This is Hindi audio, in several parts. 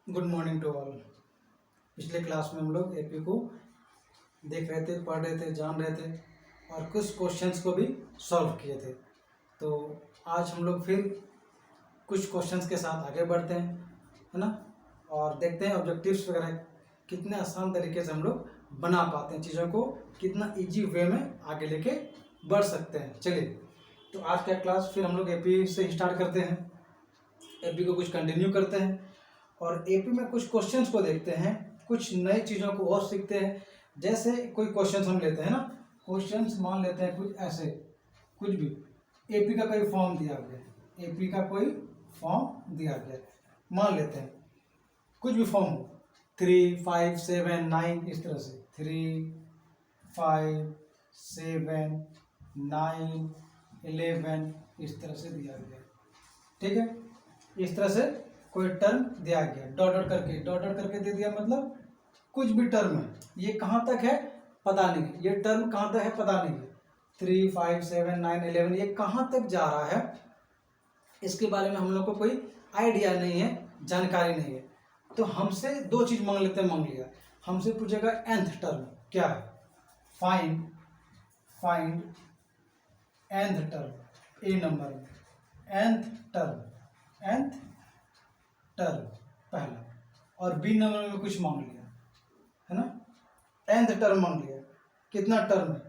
Good morning to all. पिछले क्लास में हम लोग एपी को देख रहे थे, पढ़ रहे थे, जान रहे थे और कुछ क्वेश्चंस को भी सॉल्व किए थे। तो आज हम लोग फिर कुछ क्वेश्चंस के साथ आगे बढ़ते हैं, है ना, और देखते हैं ऑब्जेक्टिव्स वगैरह कितने आसान तरीके से हम लोग बना पाते हैं, चीज़ों को कितना इजी वे में आगे लेके बढ़ सकते हैं। चलिए, तो आज का क्लास फिर हम लोग एपी से स्टार्ट करते हैं, एपी को कुछ कंटिन्यू करते हैं और एपी में कुछ क्वेश्चंस को देखते हैं, कुछ नई चीज़ों को और सीखते हैं। जैसे कोई क्वेश्चंस हम लेते हैं ना, क्वेश्चंस मान लेते हैं कुछ ऐसे, कुछ भी एपी का कोई फॉर्म दिया गया, एपी का कोई फॉर्म दिया गया, मान लेते हैं कुछ भी फॉर्म हो, 3, 5, 7, 9, इस तरह से 3, 5, 7, 9, 11 इस तरह से दिया गया। ठीक है, इस तरह से कोई टर्म दिया गया, डॉट डॉट करके दे दिया, मतलब कुछ भी टर्म है, ये कहाँ तक है पता नहीं है, ये टर्म कहाँ तक है पता नहीं है, 3, 5, 7, 9, 11 ये कहाँ तक जा रहा है, इसके बारे में हम लोग को कोई आइडिया नहीं है, जानकारी नहीं है। तो हमसे दो चीज मांग लेते हैं, मांग लिया, हमसे पूछेगा nth टर्म क्या है, फाइंड nth टर्म, ए नंबर में nth टर्म पहला, और बी नंबर में कुछ मांग लिया, है ना, nth टर्म मांग लिया, कितना टर्म है।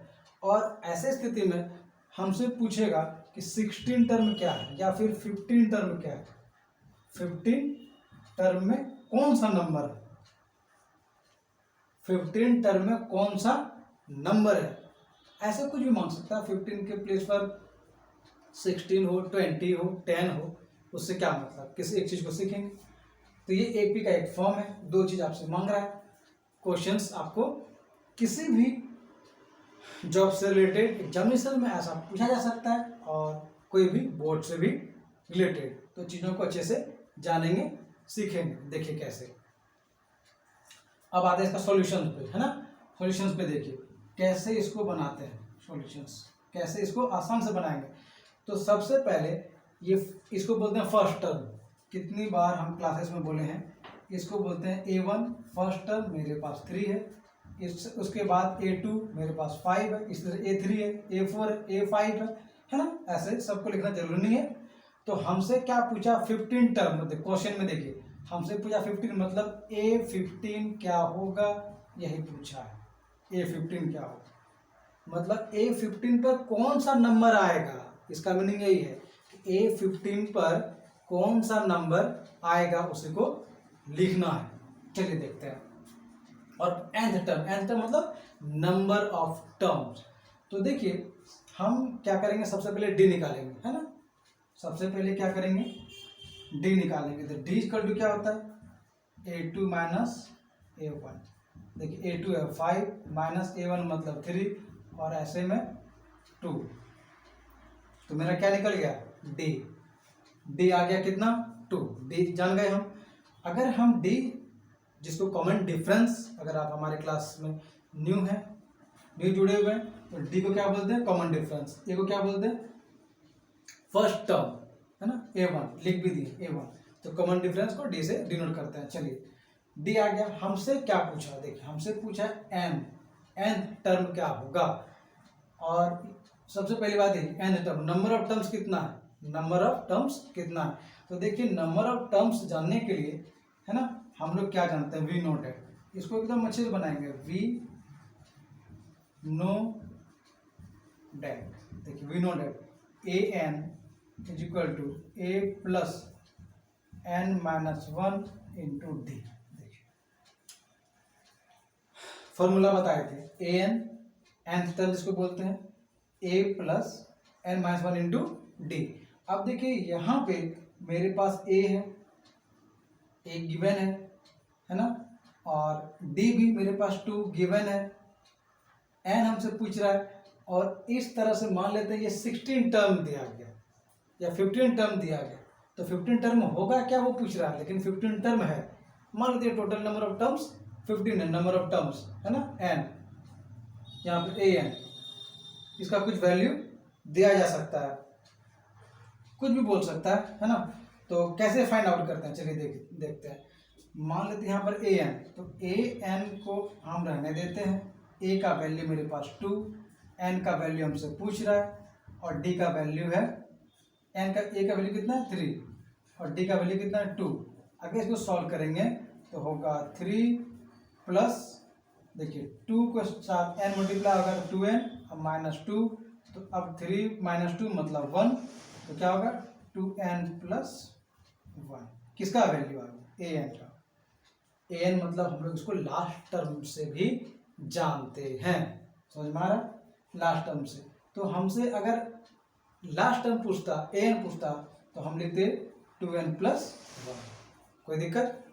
और ऐसे स्थिति में हमसे पूछेगा कि 16 टर्म क्या है या फिर 15 टर्म क्या है, 15 टर्म में कौन सा नंबर है, 15 टर्म में कौन सा नंबर है, ऐसे कुछ भी मांग सकता है। 15 के प्लेस पर 16 हो, 20 हो, 10 हो, उससे क्या मतलब, किसी एक चीज को सीखेंगे। तो ये एपी का एक फॉर्म है, दो चीज आपसे मांग रहा है। क्वेश्चंस आपको किसी भी जॉब से रिलेटेड एग्जामिनेशन में ऐसा पूछा जा सकता है और कोई भी बोर्ड से भी रिलेटेड, तो चीज़ों को अच्छे से जानेंगे, सीखेंगे। देखिए कैसे, अब आते हैं इसका सॉल्यूशन पे, है ना। सॉल्यूशंस पे देखिए कैसे इसको बनाते हैं, सॉल्यूशंस कैसे इसको आसान से बनाएंगे। तो सबसे पहले ये इसको बोलते हैं फर्स्ट टर्म, कितनी बार हम क्लासेस में बोले हैं, इसको बोलते हैं A1 फर्स्ट टर्म, मेरे पास 3 है, उसके बाद A2 मेरे पास 5 है, इस तरह A3 है, A4 है, A5 है ना, ऐसे सबको लिखना जरूरी नहीं है। तो हमसे क्या पूछा, 15 टर्म, मतलब क्वेश्चन में देखिए हमसे पूछा 15, मतलब A15 क्या होगा, यही पूछा है, A15 क्या होगा, मतलब A15 पर कौन सा नंबर आएगा, इसका मीनिंग यही है कि A15 पर कौन सा नंबर आएगा उसी को लिखना है। चलिए देखते हैं। और nth टर्म मतलब नंबर ऑफ टर्म्स। तो देखिए हम क्या करेंगे, सबसे पहले डी निकालेंगे, है ना, सबसे पहले क्या करेंगे, डी निकालेंगे। तो डी इक्वल टू क्या होता है, A2 माइनस A1। देखिए A2 है 5 माइनस A1 मतलब 3 और ऐसे में 2, तो मेरा क्या निकल गया, डी। डी आ गया कितना, 2, डी जान गए हम। अगर हम डी, जिसको कॉमन डिफरेंस, अगर आप हमारे क्लास में न्यू जुड़े हुए हैं, तो डी को क्या बोलते हैं, कॉमन डिफरेंस। ए को क्या बोलते हैं, फर्स्ट टर्म, है ना, A1 लिख भी दिए A1, तो कॉमन डिफरेंस को डी से डिनोट करते हैं। चलिए डी आ गया। हमसे क्या पूछा, देखिए हमसे पूछा एन टर्म क्या होगा, और सबसे पहली बात है n term, number of terms कितना है, नंबर ऑफ टर्म्स कितना है। तो देखिए नंबर ऑफ टर्म्स जानने के लिए, है ना, हम लोग क्या जानते हैं, वी नो डेट, इसको एकदम अच्छे से बनाएंगे, वी नो डेट। देखिए we know that a n is equal to a plus n minus 1 into d. देखिए फॉर्मूला बताए थे, ए एन एन टर्म जिसको बोलते हैं, a plus n minus 1 into d. अब देखिए यहाँ पे मेरे पास ए है, ए गिवन है ना, और डी भी मेरे पास 2 गिवन है, एन हमसे पूछ रहा है, और इस तरह से मान लेते हैं ये 16 टर्म दिया गया या 15 टर्म दिया गया। तो 15 टर्म होगा क्या वो पूछ रहा है, लेकिन 15 टर्म है, मान लेते हैं टोटल नंबर ऑफ टर्म्स 15 है, नंबर ऑफ टर्म्स, है ना, एन, यहाँ पे ए एन, इसका कुछ वैल्यू दिया जा सकता है, कुछ भी बोल सकता है ना। तो कैसे फाइंड आउट करते हैं, चलिए देखते हैं। मान लेते हैं यहाँ पर ए एन, तो ए एन को हम रहने देते हैं। ए का वैल्यू मेरे पास 2, एन का वैल्यू हमसे पूछ रहा है और डी का वैल्यू है ए का वैल्यू कितना है 3 और डी का वैल्यू कितना है 2। अगर इसको सॉल्व करेंगे तो होगा 3 प्लस, देखिए 2 को साथ एन मल्टीप्लाई होगा तो 2n, अब -2, तो अब 3 - 2 मतलब 1, तो क्या होगा 2n + 1। किसका वैल्यू आएगा ए एन का। ए एन मतलब हम लोग इसको लास्ट टर्म से भी जानते हैं, समझ में आ रहा है, लास्ट टर्म से। तो हमसे अगर लास्ट टर्म पूछता, ए एन पूछता, तो हम लिखते 2n + 1, कोई दिक्कत।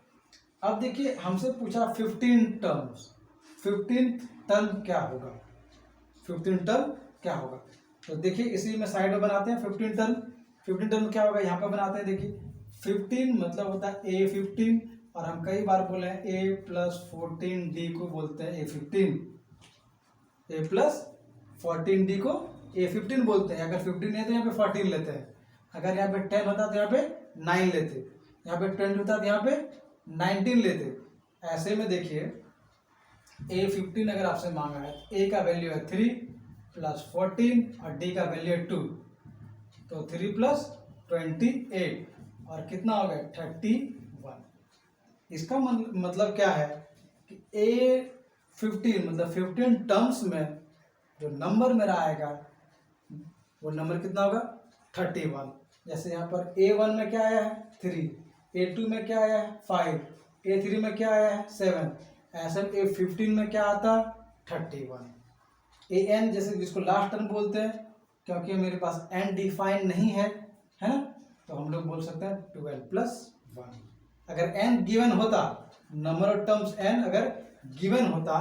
अब देखिए हमसे पूछा 15 टर्म्स, 15 टर्म क्या होगा, 15 टर्म क्या होगा। तो देखिए इसी में साइड में बनाते हैं 15 टर्म। 15 टर्म क्या होगा यहाँ पर बनाते हैं। देखिए 15 मतलब होता है A15, और हम कई बार बोले हैं A + 14D को बोलते हैं A15, A + 14D को A15 बोलते हैं। अगर 15 है तो यहाँ पे 14 लेते हैं, अगर यहाँ पे 10 होता तो यहाँ पे 9 लेते, यहाँ पे 20 होता तो यहाँ पे 19 लेते। ऐसे में देखिए A15 अगर आपसे मांगा है, A का वैल्यू है 3 + 14 और D का वैल्यू है 2, तो 3 + 28 और कितना हो गया 31। इसका मतलब क्या है कि A15 मतलब 15 टर्म्स में जो नंबर मेरा आएगा वो नंबर कितना होगा 31। जैसे यहाँ पर A1 में क्या आया है 3, A2 में क्या आया है 5, A3 में क्या आया है 7, ऐसे A15 में क्या आता 31। AN जैसे जिसको लास्ट टर्म बोलते हैं, क्योंकि मेरे पास n डिफाइन नहीं है ना, तो हम लोग बोल सकते हैं 12 + 1। अगर n गिवन होता, नंबर ऑफ टर्म्स n अगर गिवन होता,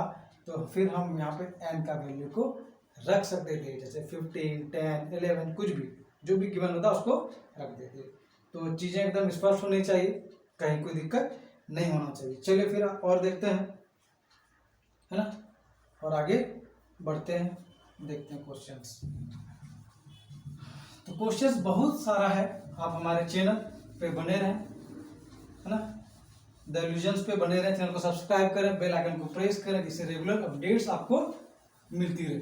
तो फिर हम यहाँ पे n का वैल्यू को रख सकते थे, जैसे 15, 10, 11, कुछ भी जो भी गिवन होता उसको रख देते। तो चीज़ें एकदम स्पष्ट होनी चाहिए, कहीं कोई दिक्कत नहीं होना चाहिए। चलिए फिर और देखते हैं, है ना, और आगे बढ़ते हैं, देखते हैं क्वेश्चंस। तो क्वेश्चंस बहुत सारा है, आप हमारे चैनल पे बने रहें, है ना, द इल्यूजन्स पे बने रहें। चैनल को सब्सक्राइब करें, बेल आइकन को प्रेस करें, जिससे रेगुलर अपडेट्स आपको मिलती रहे।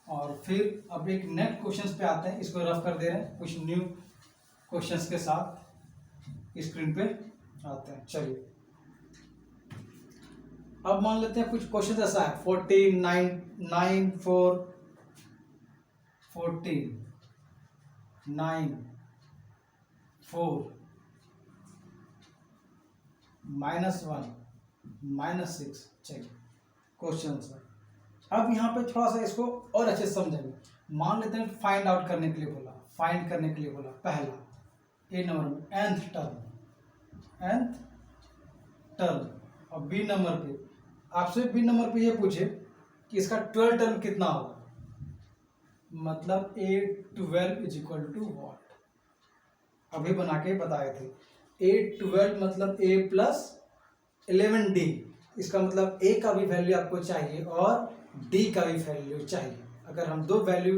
और फिर अब एक नेक्स्ट क्वेश्चंस पे आते हैं, इसको रफ कर दे रहे हैं कुछ न्यू क्वेश्चंस के साथ, स्क्रीन पे आते हैं। चलिए अब मान लेते हैं कुछ क्वेश्चन ऐसा है 14, 9, 9, 4, 14, 9, 4, -1, -6। चलिए क्वेश्चन है। अब यहाँ पे थोड़ा सा इसको और अच्छे से समझेंगे। मान लेते हैं फाइंड आउट करने के लिए बोला, फाइंड करने के लिए बोला, पहला ए नंबर में nth टर्म, और बी नंबर पे आपसे बी नंबर पे ये पूछे कि इसका 12 टर्म कितना होगा, मतलब A12 = व्हाट, अभी बना के बताए थे। A12 मतलब A + 11D, इसका मतलब A का भी वैल्यू आपको चाहिए और D का भी वैल्यू चाहिए। अगर हम दो वैल्यू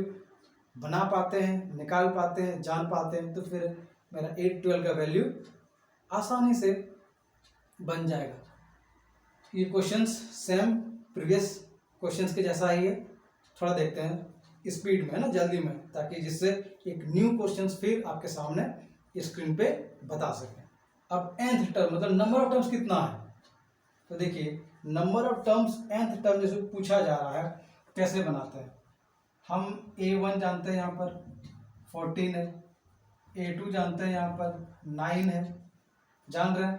बना पाते हैं, निकाल पाते हैं, जान पाते हैं, तो फिर मेरा A12 का वैल्यू आसानी से बन जाएगा। ये क्वेश्चंस सेम प्रीवियस क्वेश्चंस के जैसा ही है, थोड़ा देखते हैं स्पीड में, है ना, जल्दी में, ताकि जिससे एक न्यू क्वेश्चंस फिर आपके सामने स्क्रीन पे बता सकें। अब nth टर्म मतलब नंबर ऑफ टर्म्स कितना है, तो देखिए number of terms nth term जैसे पूछा जा रहा है, कैसे बनाते हैं। हम A1 जानते हैं यहाँ पर 14 है, A2 जानते हैं यहाँ पर 9 है, जान रहे हैं।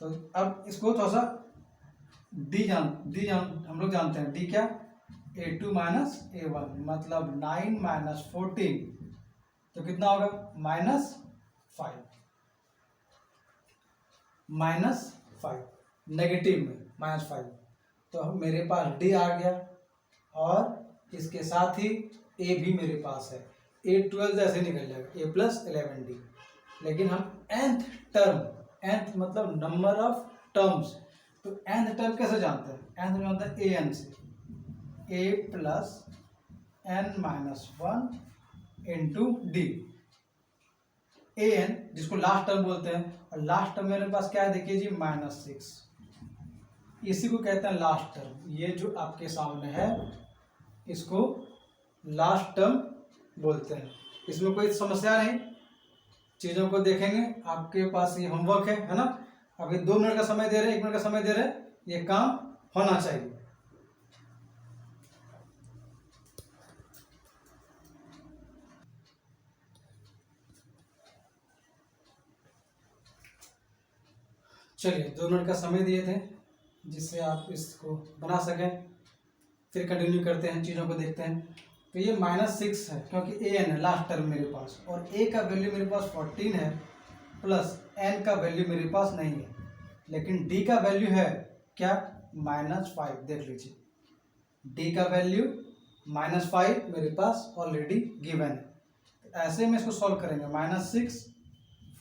तो अब इसको थोड़ा सा D हम लोग जानते हैं, D क्या A2 - A1 मतलब 9 - 14, तो कितना होगा -5 नेगेटिव में -5। तो मेरे पास D आ गया, और इसके साथ ही A भी मेरे पास है। A12 ऐसे निकल जाएगा A + 11D। लेकिन हम nth टर्म, nth मतलब नंबर ऑफ टर्म्स, तो nth टर्म कैसे जानते हैं, nth जानते हैं an से, A + n - 1 × D। A N जिसको लास्ट टर्म बोलते हैं, और लास्ट टर्म मेरे पास क्या है देखिए जी -6, इसी को कहते हैं लास्ट टर्म। ये जो आपके सामने है इसको लास्ट टर्म बोलते हैं। इसमें कोई समस्या नहीं, चीज़ों को देखेंगे। आपके पास ये होमवर्क है ना। अभी 2 मिनट का समय दे रहे हैं, 1 मिनट का समय दे रहे हैं, ये काम होना चाहिए। चलिए 2 मिनट का समय दिए थे जिससे आप इसको बना सकें, फिर कंटिन्यू करते हैं, चीज़ों को देखते हैं। तो ये -6 है क्योंकि ए एन है लास्ट टर्म मेरे पास, और ए का वैल्यू मेरे पास 14 है, प्लस एन का वैल्यू मेरे पास नहीं है, लेकिन डी का वैल्यू है क्या -5। देख लीजिए डी का वैल्यू -5 मेरे पास ऑलरेडी गिवन है। तो ऐसे में इसको सॉल्व करेंगे, -6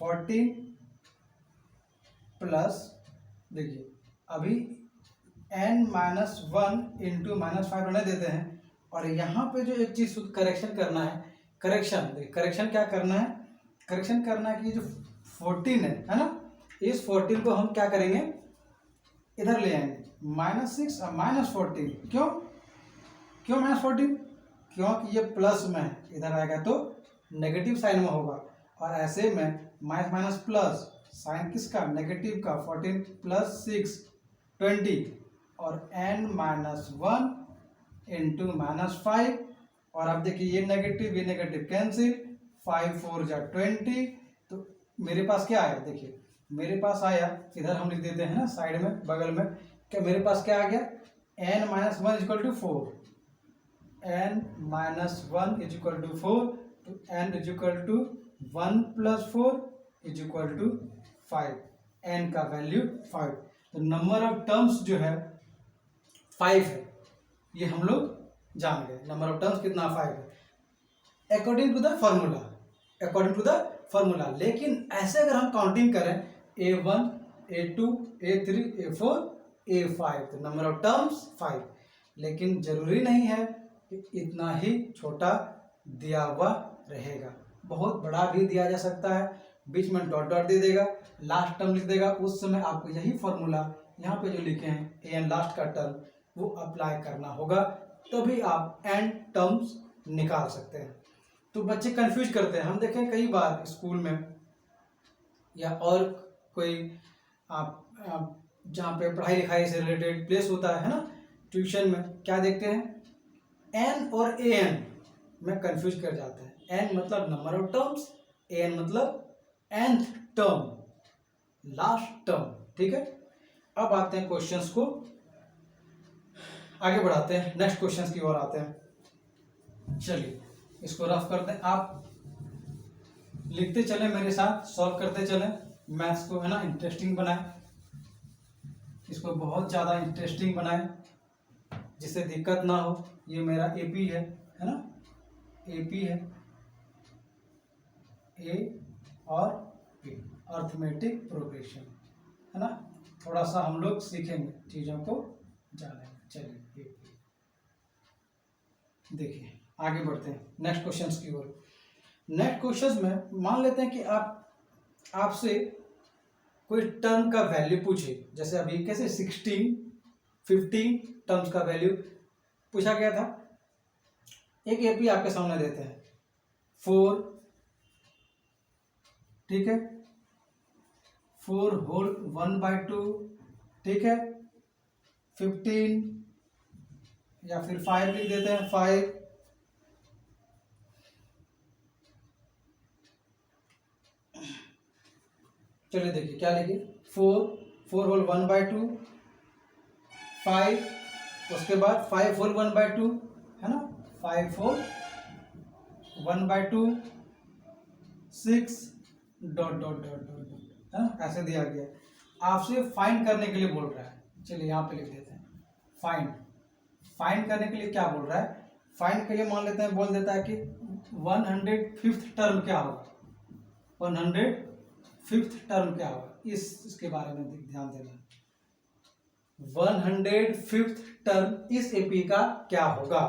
14 प्लस, देखिए अभी n-1 इंटू -5 रहने देते हैं, और यहाँ पे जो एक चीज़ करेक्शन करना है, करेक्शन क्या करना है, करेक्शन करना है कि जो 14 है ना, इस 14 को हम क्या करेंगे इधर ले आएंगे, -6 और -14। क्यों -14? क्योंकि ये प्लस में है, इधर आएगा तो नेगेटिव साइन में होगा, और ऐसे में माइनस प्लस साइन किसका, नेगेटिव का। 14 प्लस 6 20, और n-1 इंटू -5, और अब देखिए ये नेगेटिव कैंसिल, 5 4 जा 20। तो मेरे पास क्या आया, देखिए मेरे पास आया, इधर हम लिख देते हैं ना साइड में बगल में, क्या मेरे पास क्या आ गया, n-1 equal to 4, n-1 is equal to 4, तो n is equal to 1 plus 4 is equal to 5, n का वैल्यू 5। तो नंबर ऑफ टर्म्स जो है 5 है, ये हम लोग जान गए। नंबर ऑफ टर्म्स कितना 5 है अकॉर्डिंग टू द फॉर्मूला। लेकिन ऐसे अगर हम काउंटिंग करें A1 A2 A3 A4 A5, तो नंबर ऑफ टर्म्स 5। लेकिन जरूरी नहीं है कि इतना ही छोटा दिया हुआ रहेगा, बहुत बड़ा भी दिया जा सकता है, बीच में डॉट डॉट दे देगा, लास्ट टर्म लिख देगा। उस समय आपको यही फॉर्मूला यहाँ पे जो लिखे हैं ए एन लास्ट का टर्म वो अप्लाई करना होगा, तभी आप एंड टर्म्स निकाल सकते हैं। तो बच्चे कंफ्यूज करते हैं, हम देखें कई बार स्कूल में या और कोई आप जहाँ पे पढ़ाई लिखाई से रिलेटेड प्लेस होता है ना, ट्यूशन में क्या देखते हैं, एन और ए एन में कंफ्यूज कर जाते हैं। एन मतलब number of terms, a n मतलब nth टर्म, लास्ट टर्म। ठीक है, अब आते हैं क्वेश्चंस को आगे बढ़ाते हैं, नेक्स्ट क्वेश्चंस की ओर आते हैं। चलिए इसको रफ करते हैं, आप लिखते चले मेरे साथ, सॉल्व करते चले, मैथ्स को है ना इंटरेस्टिंग बनाए, इसको बहुत ज़्यादा इंटरेस्टिंग बनाए जिससे दिक्कत ना हो। ये मेरा एपी है ना, एपी है, ए और पी, अर्थमेटिक प्रोग्रेशन है ना। थोड़ा सा हम लोग सीखेंगे, चीज़ों को जानेंगे। चलिए देखिए आगे बढ़ते हैं नेक्स्ट क्वेश्चंस की ओर। नेक्स्ट क्वेश्चंस में मान लेते हैं कि आपसे कोई टर्म का वैल्यू पूछे, जैसे अभी कैसे 16 15 टर्म्स का वैल्यू पूछा गया था। एक एपी आपके सामने देते हैं 4, ठीक है, 4 होल 1/2, ठीक है, 15 या फिर 5 लिख देते हैं 5, चलिए देखिए क्या लिखे, 4 होल 1/2, 5, उसके बाद 5 होल 1/2 है ना, 5 whole 1/2, 6 dot dot dot dot है ना, ऐसे दिया गया। आपसे फाइंड करने के लिए बोल रहा है, चलिए यहाँ पे लिख देते हैं फाइंड करने के लिए क्या बोल रहा है। फाइंड के लिए मान लेते हैं, बोल देता है कि 105th टर्म क्या होगा, 105th टर्म क्या होगा, इसके बारे में ध्यान देना। 105th टर्म इस एपी का क्या होगा,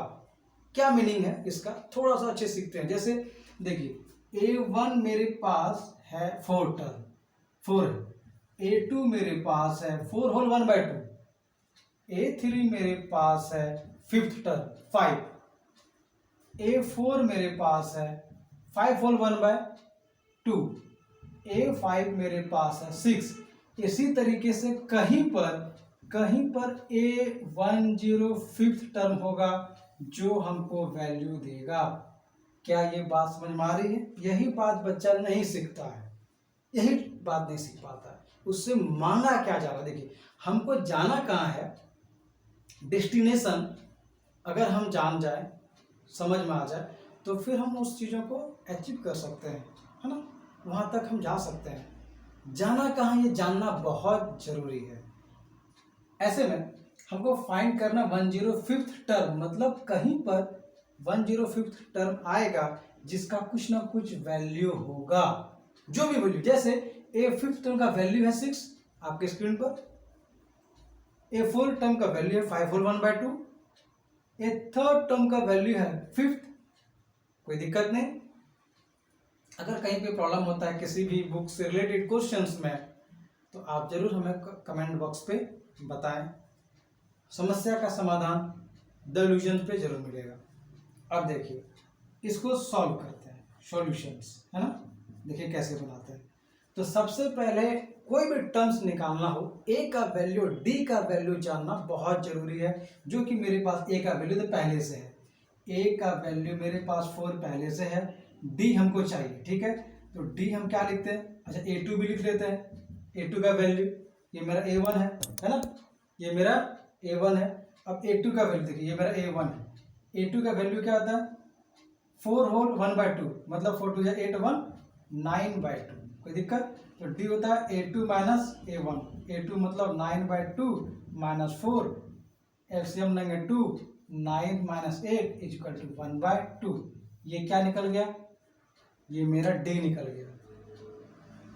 क्या मीनिंग है इसका, थोड़ा सा अच्छे सीखते हैं। जैसे देखिए A1 मेरे पास है 4 टर्म, 4 है। A2 मेरे पास है 4 होल 1/2। A3 मेरे पास है 5th टर्म 5। A4 मेरे पास है 5 होल 1/2। A5 मेरे पास है 6। इसी तरीके से कहीं पर A10 5th टर्म होगा जो हमको वैल्यू देगा। क्या ये बात समझ में आ रही है? यही बात बच्चा नहीं सीखता है, यही बात नहीं सीख पाता है। उससे मांगा क्या जा रहा है? देखिए, हमको जाना कहाँ है, डेस्टिनेशन अगर हम जान जाए, समझ में आ जाए, तो फिर हम उस चीज़ों को अचीव कर सकते हैं, है ना, वहाँ तक हम जा सकते हैं। जाना कहाँ, ये जानना बहुत जरूरी है। ऐसे में हमको फाइंड करना 105th टर्म, मतलब कहीं पर 105th टर्म आएगा जिसका कुछ ना कुछ वैल्यू होगा, जो भी वैल्यू, जैसे A5th टर्म का वैल्यू है 6 आपके स्क्रीन पर, A4 टर्म का वैल्यू है 5 होल 1/2, A3 टर्म का वैल्यू है 5th। कोई दिक्कत नहीं। अगर कहीं पे प्रॉब्लम होता है किसी भी बुक से रिलेटेड क्वेश्चंस में, तो आप जरूर हमें कमेंट बॉक्स पे बताएं। समस्या का समाधान डेल्यूजन पे जरूर मिलेगा। अब देखिए, इसको सॉल्व करते हैं, सॉल्यूशंस, है ना। देखिए कैसे बनाते हैं। तो सबसे पहले कोई भी टर्म्स निकालना हो, ए का वैल्यू डी का वैल्यू जानना बहुत जरूरी है। जो कि मेरे पास ए का वैल्यू तो पहले से है, ए का वैल्यू मेरे पास 4 पहले से है, डी हमको चाहिए, ठीक है। तो डी हम क्या लिखते हैं, अच्छा A2 भी लिख लेते हैं। A2 का वैल्यू, ये मेरा A1 है ना, ये मेरा A1 है। अब A2 का वैल्यू देखिए, ये मेरा A1 है। A2 का वैल्यू क्या आता है, 4 होल 1/2, मतलब 4 2 8 1 9/2। कोई दिक्कत? तो डी होता है A2 माइनस A1। A2 मतलब 9/2 माइनस 4, एलसीएम लेंगे 2, 9 माइनस 8 इक्वल टू 1/2। ये क्या निकल गया, ये मेरा डी निकल गया,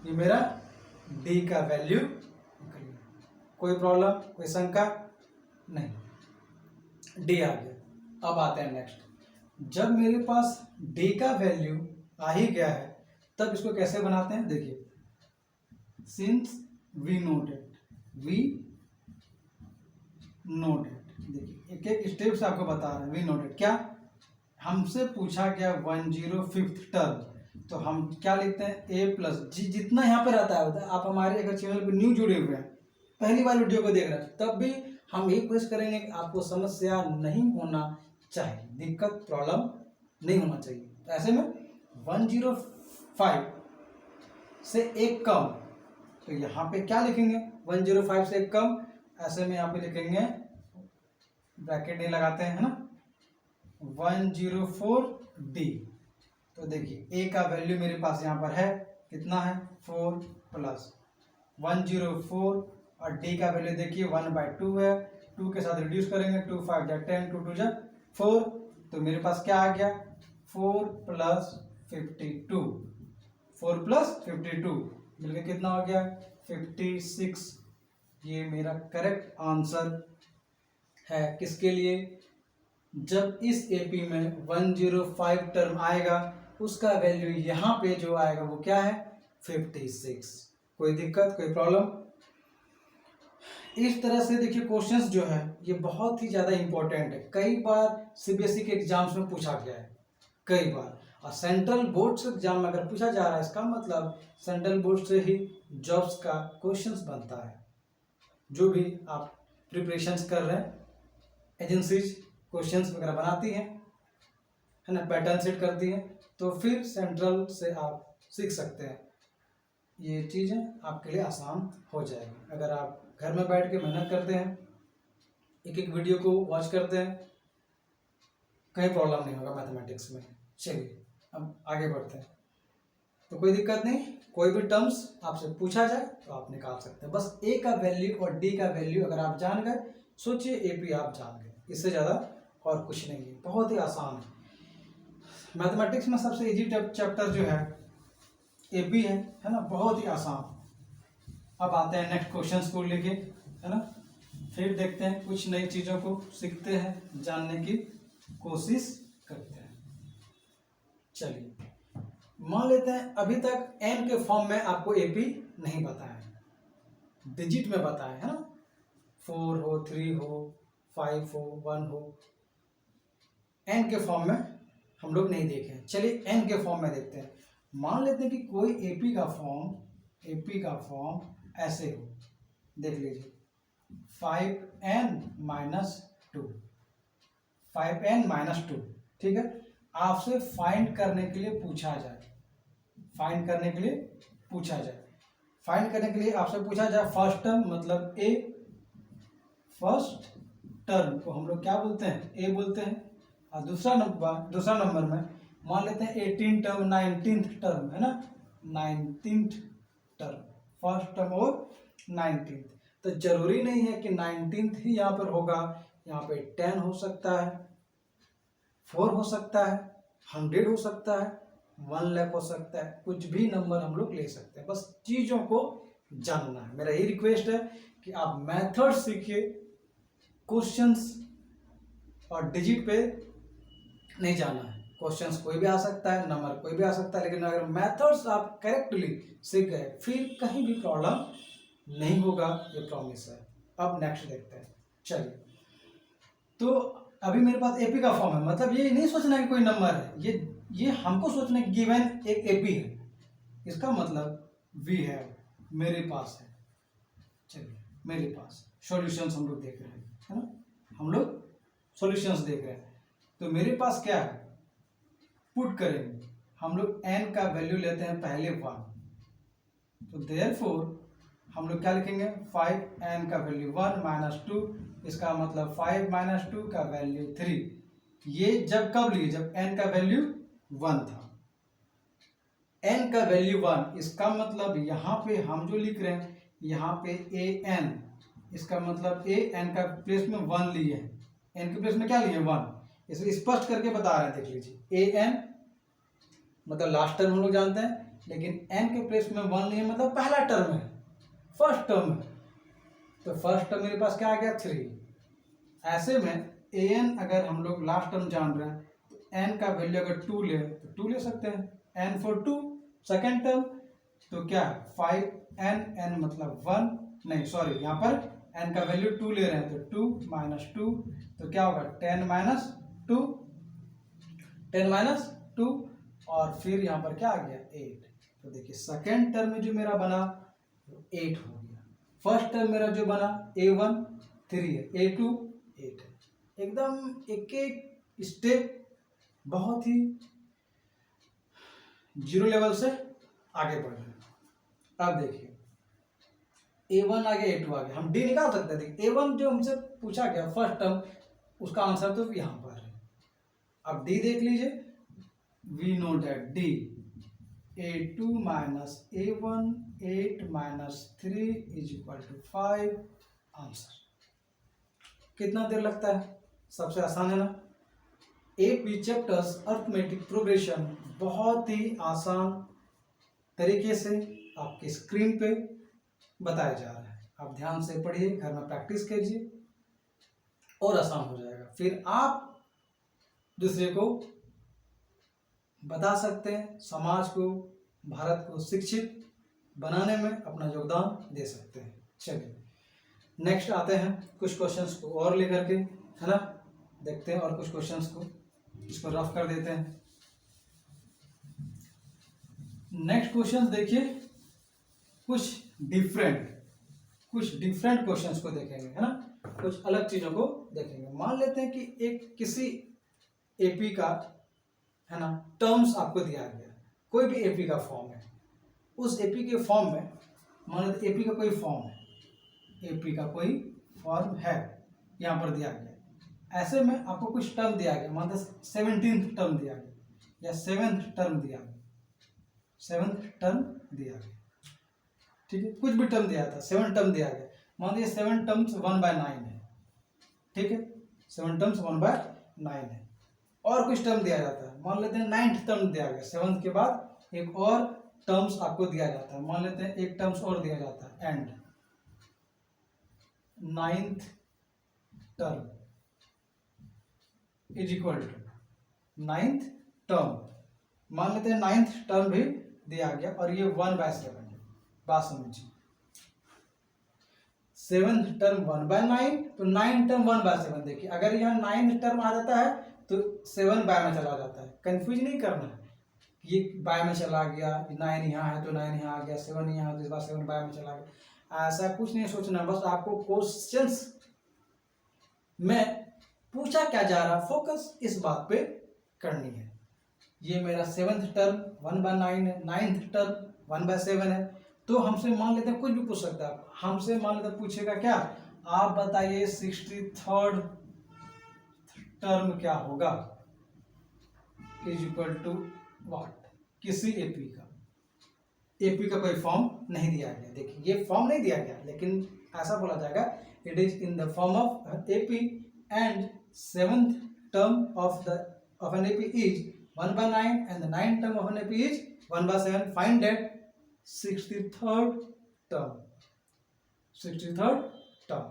ये मेरा डी का वैल्यू निकल गया। कोई प्रॉब्लम, कोई शंका नहीं, डी आ गया। अब आते हैं नेक्स्ट। जब मेरे पास डी का वैल्यू आ ही गया है, तब इसको कैसे बनाते हैं, देखिए, सिंस वी नोटेड, देखिए एक एक स्टेप से आपको बता रहे हैं। वी नोटेड क्या, हमसे पूछा गया 105th टर्म, तो हम क्या लिखते हैं, ए प्लस जी, जितना यहाँ पे रहता है। आप हमारे अगर चैनल पे न्यू जुड़े हुए हैं, पहली बार वीडियो को देख रहे हैं, तब भी हम यही कोशिश करेंगे कि आपको समस्या नहीं होना चाहिए, दिक्कत प्रॉब्लम नहीं होना चाहिए। तो ऐसे में 105 से एक कम, तो यहाँ पे क्या लिखेंगे, 105 से एक कम, ऐसे में यहाँ पे लिखेंगे, ब्रैकेट नहीं लगाते हैं, है ना, 104D। तो देखिए ए का वैल्यू मेरे पास यहाँ पर है, कितना है, 4 प्लस 104, और डी का वैल्यू देखिए 1/2 है। 2 के साथ रिड्यूस करेंगे, 2 5 जा 10, 2 2 जा 4, तो मेरे पास क्या आ गया, 4 प्लस 52, 4 प्लस 52 मिलकर कितना हो गया, 56। ये मेरा करेक्ट आंसर है किसके लिए, जब इस एपी में 105 टर्म आएगा, उसका वैल्यू यहाँ पे जो आएगा वो क्या है, 56। कोई दिक्कत, कोई प्रॉब्लम? इस तरह से देखिए क्वेश्चंस जो है ये बहुत ही ज़्यादा इंपॉर्टेंट है। कई बार सीबीएसई के एग्जाम्स में पूछा गया है, कई बार, और सेंट्रल बोर्ड्स एग्जाम में अगर पूछा जा रहा है, इसका मतलब सेंट्रल बोर्ड से ही जॉब्स का क्वेश्चंस बनता है। जो भी आप प्रिपरेशंस कर रहे हैं, एजेंसीज क्वेश्चंस वगैरह बनाती हैं, है ना, पैटर्न सेट करती हैं, तो फिर सेंट्रल से आप सीख सकते हैं। ये चीज़ें आपके लिए आसान हो जाएगी अगर आप घर में बैठ के मेहनत करते हैं, एक एक वीडियो को वॉच करते हैं, कहीं प्रॉब्लम नहीं होगा मैथमेटिक्स में। चलिए अब आगे बढ़ते हैं। तो कोई दिक्कत नहीं, कोई भी टर्म्स आपसे पूछा जाए तो आप निकाल सकते हैं। बस ए का वैल्यू और डी का वैल्यू अगर आप जान गए, सोचिए एपी आप जान गए, इससे ज़्यादा और कुछ नहीं है, बहुत ही आसान है। मैथमेटिक्स में सबसे इजी चैप्टर जो है एपी है ना, बहुत ही आसान। अब आते हैं नेक्स्ट क्वेश्चंस को लेके, है ना, फिर देखते हैं, कुछ नई चीज़ों को सीखते हैं, जानने की कोशिश करते हैं। चलिए मान लेते हैं अभी तक एन के फॉर्म में आपको एपी नहीं बताया है, डिजिट में बताया है ना, 4 हो, 3 हो, 5 हो, 1 हो, एन के फॉर्म में हम लोग नहीं देखे हैं। चलिए एन के फॉर्म में देखते हैं। मान लेते हैं कि कोई एपी का फॉर्म ऐसे हो, देख लीजिए 5n-2, 5n-2, ठीक है। आपसे फाइंड करने के लिए पूछा जाए, फाइंड करने के लिए आपसे पूछा जाए फर्स्ट टर्म मतलब ए, फर्स्ट टर्म को हम लोग क्या बोलते हैं, ए बोलते हैं। और दूसरा नंबर में मान लेते हैं 18 टर्म, 19th टर्म है ना, 19th टर्म, फर्स्ट टर्म और 19th। तो जरूरी नहीं है कि 19th ही यहाँ पर होगा, यहाँ पे 10 हो सकता है, 4 हो सकता है, 100 हो सकता है, 1 लाख हो सकता है, कुछ भी नंबर हम लोग ले सकते हैं। बस चीज़ों को जानना है। मेरा यही रिक्वेस्ट है कि आप मेथड सीखिए, क्वेश्चंस और डिजिट पे नहीं जाना है। क्वेश्चंस कोई भी आ सकता है, नंबर कोई भी आ सकता है, लेकिन अगर मेथड्स आप करेक्टली सीख गए फिर कहीं भी प्रॉब्लम नहीं होगा, ये प्रॉमिस है। अब नेक्स्ट देखते हैं। चलिए, तो अभी मेरे पास एपी का फॉर्म है, मतलब ये नहीं सोचना कि कोई नंबर है, ये हमको सोचना है गिवन एक एपी है, इसका मतलब वी है, मेरे पास है। चलिए, मेरे पास सॉल्यूशंस हम लोग देख रहे हैं, है ना, हम लोग सॉल्यूशंस देख रहे हैं। तो मेरे पास क्या है, पुट करेंगे हम लोग n का वैल्यू लेते हैं पहले 1, तो देयरफॉर हम लोग क्या लिखेंगे, 5n का वैल्यू 1 - 2, इसका मतलब 5 - 2 का वैल्यू 3। ये जब कब लिए, जब n का वैल्यू 1 था, n का वैल्यू 1, इसका मतलब यहाँ पे हम जो लिख रहे हैं, यहाँ पे an, इसका मतलब n का प्लेस में 1 लिए हैं, n के प्लेस में क्या लिए 1, इसलिए स्पष्ट करके बता रहे हैं, देख लीजिए an मतलब लास्ट टर्म हम लोग जानते हैं, लेकिन n के प्लेस में 1 लिए मतलब पहला टर्म है, फर्स्ट टर्म है। तो फर्स्ट टर्म मेरे पास क्या आ गया 3। ऐसे में an अगर हम लोग लास्ट टर्म जान रहे हैं तो n का वैल्यू अगर 2 ले तो 2 ले सकते हैं, n for 2 सेकेंड टर्म, तो क्या 5n मतलब 1, नहीं सॉरी, यहाँ पर n का वैल्यू 2 ले रहे हैं तो 2 - 2, तो क्या होगा 10 - 2, 10 - 2, और फिर यहाँ पर क्या आ गया 8। तो देखिए सेकेंड टर्म में जो मेरा बना 8 हो गया, फर्स्ट टर्म मेरा जो बना a1 3 है, a2 8 है। एकदम एक एक स्टेप बहुत ही जीरो लेवल से आगे बढ़ रहे हैं। अब देखिए a1 आ गया, a2 आ गया, हम d निकाल सकते हैं। देखिए a1 जो हमसे पूछा गया फर्स्ट टर्म, उसका आंसर तो यहाँ पर है। अब d देख लीजिए, we know that d a2 minus a1 8 minus 3 is equal to 5, answer. कितना देर लगता है, सबसे आसान है ना। AP चैप्टर्स अर्थमेटिक प्रोग्रेशन बहुत ही आसान तरीके से आपके स्क्रीन पे बताया जा रहा है। आप ध्यान से पढ़िए, घर में प्रैक्टिस कीजिए और आसान हो जाएगा। फिर आप दूसरे को बता सकते हैं, समाज को, भारत को शिक्षित बनाने में अपना योगदान दे सकते हैं। चलिए नेक्स्ट आते हैं कुछ क्वेश्चंस को और लेकर के, है ना, देखते हैं और कुछ क्वेश्चंस को, इसको रफ कर देते हैं। नेक्स्ट क्वेश्चन देखिए, कुछ डिफरेंट क्वेश्चंस को देखेंगे, है ना, कुछ अलग चीजों को देखेंगे। मान लेते हैं कि एक किसी एपी का, है ना, टर्म्स आपको दिया गया, कोई भी एपी का फॉर्म है, उस एपी के फॉर्म में मान लेते एपी का कोई फॉर्म है, एपी का कोई फॉर्म है यहाँ पर दिया गया। ऐसे में आपको कुछ टर्म दिया गया, मान लीजिए 17th टर्म दिया गया या 7th टर्म दिया गया, 7th टर्म दिया गया, ठीक है, कुछ भी टर्म दिया था, 7 टर्म दिया गया। मान लीजिए 7 टर्म्स 1/9 है, ठीक है, 7 टर्म्स 1/9 है। और कुछ टर्म दिया जाता है, मान लेते हैं 9th टर्म दिया गया, 7th के बाद एक और टर्म्स आपको दिया जाता है, मान लेते हैं एक टर्म्स और दिया जाता है, and 9th term is equal to 9th term, मान लेते हैं 9th टर्म भी दिया गया और ये 1/7 है। बात समझिए, 7th टर्म 1/9 तो 9th टर्म 1/7। देखिए अगर यहाँ 9th टर्म आ जाता है तो 7 बाय में चला जाता है। कंफ्यूज नहीं करना है, ये बाय में चला गया, 9 यहाँ है तो 9 यहाँ आ गया, 7 यहाँ है तो इस बार 7 बाय में चला गया, ऐसा कुछ नहीं सोचना। बस आपको क्वेश्चंस में पूछा क्या जा रहा, फोकस इस बात पे करनी है। ये मेरा 7th टर्म 1/9 है, 9th टर्म 1/7 है। तो हमसे मान लेते हैं, कुछ भी पूछ सकता है, हमसे मान लेते हैं पूछेगा क्या, आप बताइए 63rd टर्म क्या होगा, इज इक्वल टू व्हाट। किसी एपी का कोई फॉर्म नहीं दिया गया। देखिए ये फॉर्म नहीं दिया गया, लेकिन ऐसा बोला जाएगा it is in the form of AP and 7th term of an AP is 1/9 and the 9th term of an AP is 1/7. Find that 63rd term. 63rd term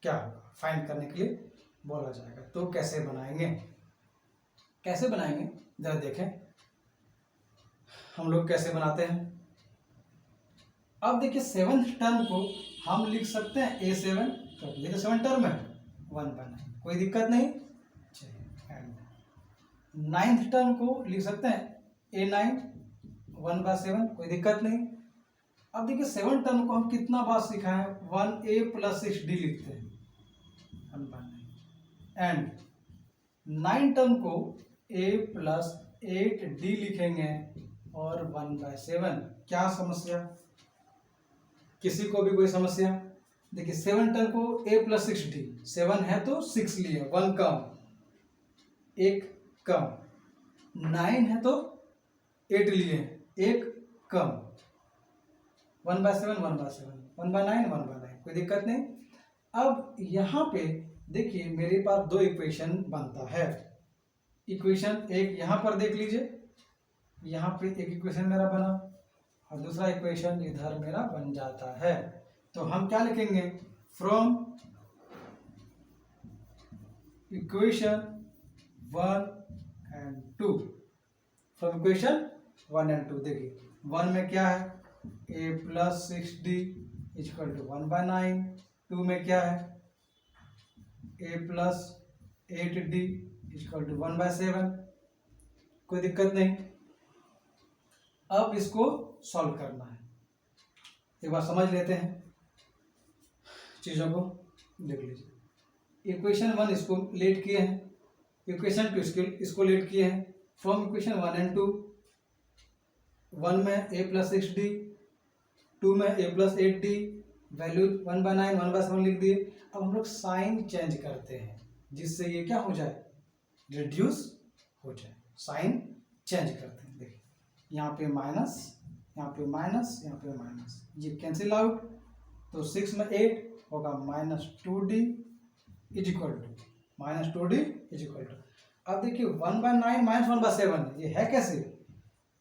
क्या होगा, फाइंड करने के लिए बोला जाएगा। तो कैसे बनाएंगे, कैसे बनाएंगे जरा देखें हम लोग कैसे बनाते हैं। अब देखिए 7th टर्म को हम लिख सकते हैं A7, तो ये तो 7 टर्म है 1/9, कोई दिक्कत नहीं। 9th टर्म को लिख सकते हैं A9 1/7, कोई दिक्कत नहीं। अब देखिए 7th टर्म को हम कितना बार सीखा है, 1A + 6D लिखते हैं 1/9 एंड 9th टर्म को A + 8D लिखेंगे और 1/7। क्या समस्या, किसी को भी कोई समस्या? देखिए 7th टर्म को A + 6D, 7 है तो 6 लिए, 1 कम, 1 कम, 9 है तो 8 लिए, 1 कम, 1/7 1/7, 1/9 1/9, कोई दिक्कत नहीं। अब यहाँ पे देखिए मेरे पास दो इक्वेशन बनता है। इक्वेशन एक यहाँ पर देख लीजिए, यहाँ पे एक इक्वेशन मेरा बना और दूसरा इक्वेशन इधर मेरा बन जाता है। तो हम क्या लिखेंगे, from equation 1 and 2, from equation 1 and 2। देखिए 1 में क्या है, A + 6D = 1/9, 2 में क्या है, A + 8D = 1/7, कोई दिक्कत नहीं। अब इसको सॉल्व करना है, एक बार समझ लेते हैं चीज़ों को, देख लीजिए। इक्वेशन 1 इसको लेट किए हैं, इक्वेशन 2 इसको लेट किए हैं। फ्रॉम इक्वेशन 1 and 2, 1 में A + 6D, 2 में A + 8D, वैल्यू 1/9 1/7 लिख दिए। अब हम लोग साइन चेंज करते हैं जिससे ये क्या हो जाए, रिड्यूस हो जाए। साइन चेंज करते हैं, देखिए यहाँ पे माइनस, यहाँ पे माइनस, यहाँ पे माइनस, ये कैंसिल आउट, तो 6 में 8 होगा -2D = -2D = अब देखिए 1/9 - 1/7 ये है कैसे,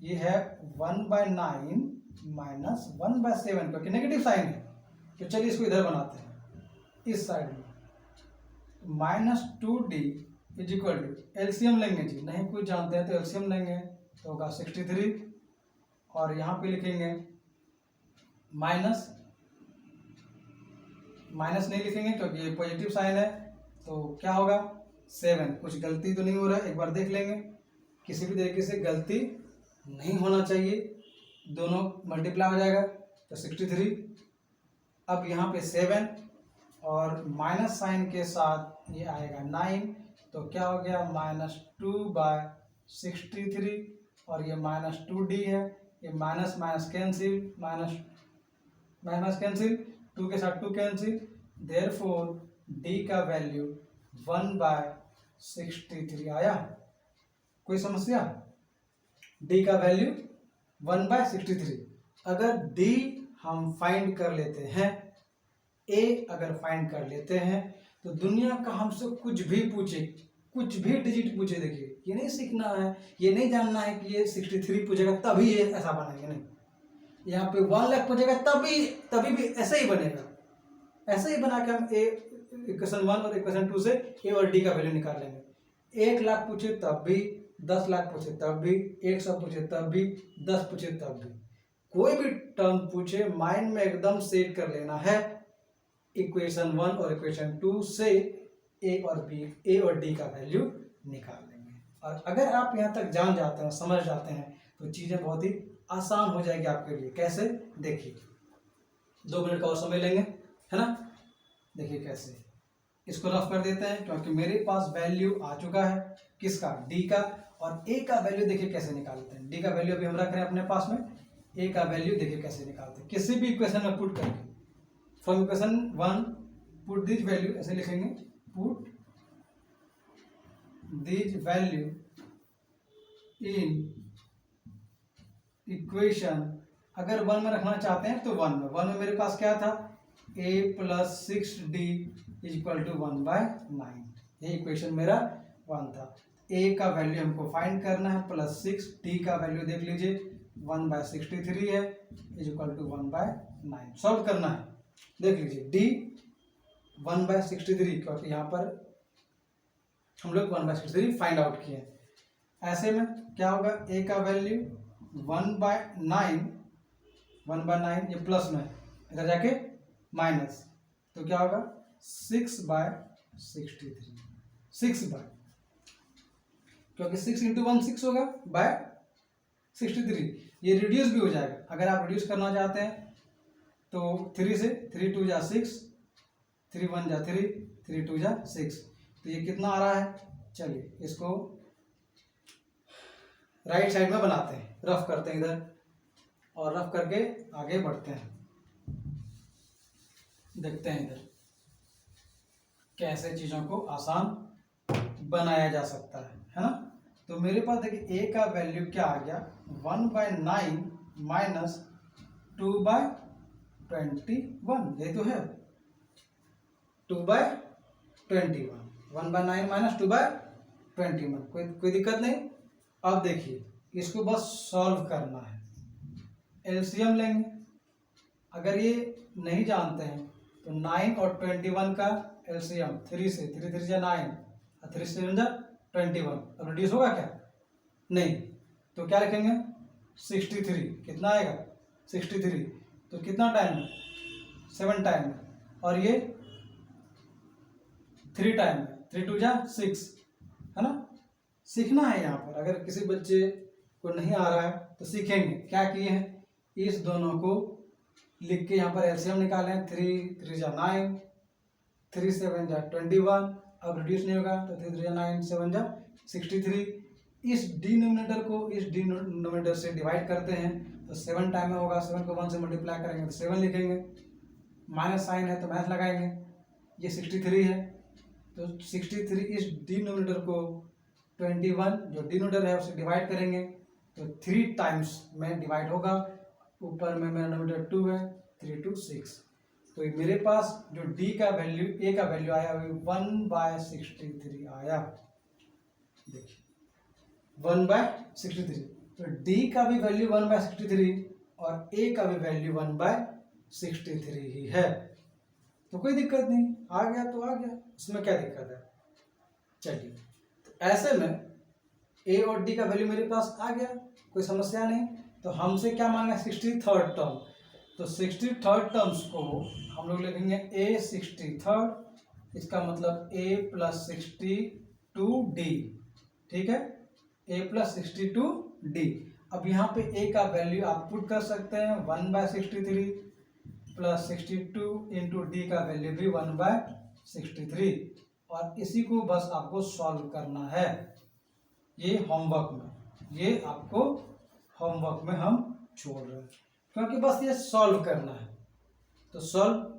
ये है 1/9 - 1/7, क्योंकि नेगेटिव साइन है। तो चलिए इसको इधर बनाते हैं, इस साइड में -2D = एलसीएम लेंगे जी, नहीं कुछ जानते हैं तो एलसीएम लेंगे तो होगा 63, और यहाँ पे लिखेंगे माइनस नहीं लिखेंगे क्योंकि ये पॉजिटिव साइन है, तो क्या होगा 7। कुछ गलती तो नहीं हो रहा है, एक बार देख लेंगे, किसी भी तरीके से गलती नहीं होना चाहिए, दोनों मल्टीप्लाई हो जाएगा तो 63। अब यहाँ पे 7 और माइनस साइन के साथ ये आएगा 9, तो क्या हो गया -2/63, और ये -2D है, ये minus minus cancel, minus cancel, 2 के साथ 2 कैंसिल, देयरफॉर D का वैल्यू 1/63 आया। कोई समस्या, D का वैल्यू 1/63। अगर D हम फाइंड कर लेते हैं, A अगर फाइंड कर लेते हैं, तो दुनिया का हमसे कुछ भी पूछे, कुछ भी डिजिट पूछे, देखिए ये नहीं सीखना है, ये नहीं जानना है कि ये 63 पूछेगा तभी ये ऐसा बनाएंगे, नहीं, यहाँ पे 1 लाख पूछेगा तभी भी ऐसे ही बनेगा। ऐसे ही बना के हम इक्वेशन 1 और इक्वेशन 2 से A और D का वैल्यू निकाल लेंगे। 1 लाख पूछे तब भी 10 लाख पूछे तब भी, 100 पूछे तब भी, 10 पूछे तब भी, कोई भी टर्म पूछे माइंड में एकदम सेट कर लेना है। इक्वेशन 1 और इक्वेशन 2 से ए और डी का वैल्यू निकाल लेंगे। और अगर आप यहाँ तक जान जाते हैं, समझ जाते हैं, तो चीज़ें बहुत ही आसान हो जाएगी आपके लिए। कैसे, देखिए 2 मिनट का और समय लेंगे, है ना। देखिए कैसे, इसको रफ कर देते हैं क्योंकि मेरे पास वैल्यू आ चुका है किसका, डी का। और ए का वैल्यू देखिए कैसे निकालते हैं। डी का वैल्यू अभी हम रख रहे हैं अपने पास में, ए का वैल्यू देखिए कैसे निकालते हैं। किसी भी इक्वेशन में पुट करके, from equation 1 put this value, ऐसे लिखेंगे, put this value in equation. अगर 1 में रखना चाहते हैं तो 1 में मेरे पास क्या था, a plus 6d equal to 1/9। ये इक्वेशन मेरा 1 था। a का वैल्यू हमको फाइंड करना है प्लस 6, d का वैल्यू देख लीजिए 1/63 है इक्वल टू 1/9। सॉल्व करना है, देख लीजिए d 1/63, क्योंकि यहाँ पर हम लोग 1/63 फाइंड आउट किए। ऐसे में क्या होगा, a का वैल्यू 1/9, ये प्लस में, इधर जाके माइनस, तो क्या होगा 6/63, 6 क्योंकि 6 इंटू 1 6 होगा बाय 63। ये रिड्यूस भी हो जाएगा, अगर आप रिड्यूस करना चाहते हैं तो 3 से, 3 2 जा 6, 3 1 जा 3, 3 2 जा 6, तो ये कितना आ रहा है। चलिए इसको राइट साइड में बनाते हैं, रफ करते हैं इधर, और रफ करके आगे बढ़ते हैं। देखते हैं इधर कैसे चीज़ों को आसान बनाया जा सकता है ना। तो मेरे पास देखिए a का वैल्यू क्या आ गया, 1/9 माइनस 2/21, ये तो है 2/21, 1/9 माइनस 2/21, कोई दिक्कत नहीं। अब देखिए इसको बस सॉल्व करना है, एलसीएम लेंगे। अगर ये नहीं जानते हैं तो 9 और 21 का एलसीएम, 3 से 3 3 जा 9 और 3 से 7 जा 21। अब रिड्यूस होगा क्या, नहीं, तो क्या लिखेंगे 63, कितना आएगा 63, तो कितना टाइम में 7 टाइम में, और ये 3 टाइम में, 3 2 जा 6, है ना। सीखना है यहाँ पर, अगर किसी बच्चे को नहीं आ रहा है तो सीखेंगे। क्या किए हैं, इस दोनों को लिख के यहाँ पर एलसीएम निकालें, 3 3 जा 9, 3 7 जा 21, अब रिड्यूस नहीं होगा तो 3 3 जा 9, 7 जा 63। इस डिनोमिनेटर को इस डिनोमिनेटर से डिवाइड करते हैं तो 7 टाइम में होगा, 7 को 1 से मल्टीप्लाई करेंगे तो 7 लिखेंगे, माइनस साइन है तो माइनस लगाएंगे, ये 63 है, तो 63 इस डिनोमिनेटर को 21 जो डिनोमिनेटर है उसे डिवाइड करेंगे तो 3 टाइम्स में डिवाइड होगा, ऊपर में मेरा डिनोमिनेटर 2 है, 3 2 6, तो मेरे पास जो d का वैल्यू, a का वैल्यू आया 1/63 आया। देखिए 1/63, तो d का भी वैल्यू 1/63 और a का भी वैल्यू 1/63 ही है, तो कोई दिक्कत नहीं, आ गया तो आ गया, उसमें क्या दिक्कत है। चलिए तो ऐसे में a और d का वैल्यू मेरे पास आ गया, कोई समस्या नहीं। तो हमसे क्या मांगा, 63rd टर्म, तो 63rd टर्म्स को हम लोग लिखेंगे a 63rd, इसका मतलब a प्लस 62d, ठीक है, a प्लस 62d। अब यहाँ पे a का वैल्यू आप पुट कर सकते हैं 1/63 प्लस 62 इंटू डी का वैल्यू भी 1/63, और इसी को बस आपको सॉल्व करना है। ये होमवर्क में, ये आपको होमवर्क में हम छोड़ रहे हैं, क्योंकि बस ये सॉल्व करना है। तो सॉल्व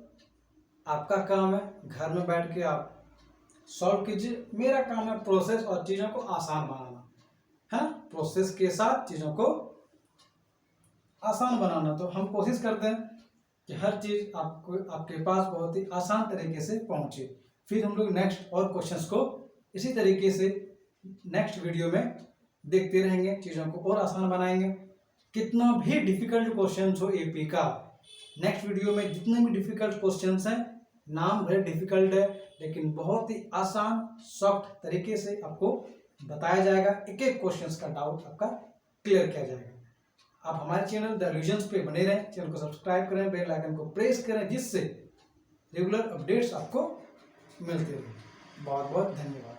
आपका काम है, घर में बैठ के आप सॉल्व कीजिए। मेरा काम है प्रोसेस और चीज़ों को आसान बनाना, है ना, प्रोसेस के साथ चीज़ों को आसान बनाना। तो हम कोशिश करते हैं कि हर चीज़ आपको आपके पास बहुत ही आसान तरीके से पहुंचे। फिर हम लोग नेक्स्ट और क्वेश्चंस को इसी तरीके से नेक्स्ट वीडियो में देखते रहेंगे, चीज़ों को और आसान बनाएंगे। कितना भी डिफिकल्ट क्वेश्चंस हो एपी का, नेक्स्ट वीडियो में जितने भी डिफिकल्ट क्वेश्चंस हैं, नाम भले डिफिकल्ट है लेकिन बहुत ही आसान सॉफ्ट तरीके से आपको बताया जाएगा, एक एक क्वेश्चंस का डाउट आपका क्लियर किया जाएगा। आप हमारे चैनल द इल्यूजन्स पे बने रहें, चैनल को सब्सक्राइब करें, बेल आइकन को प्रेस करें, जिससे रेगुलर अपडेट्स आपको मिलते रहें। बहुत बहुत धन्यवाद।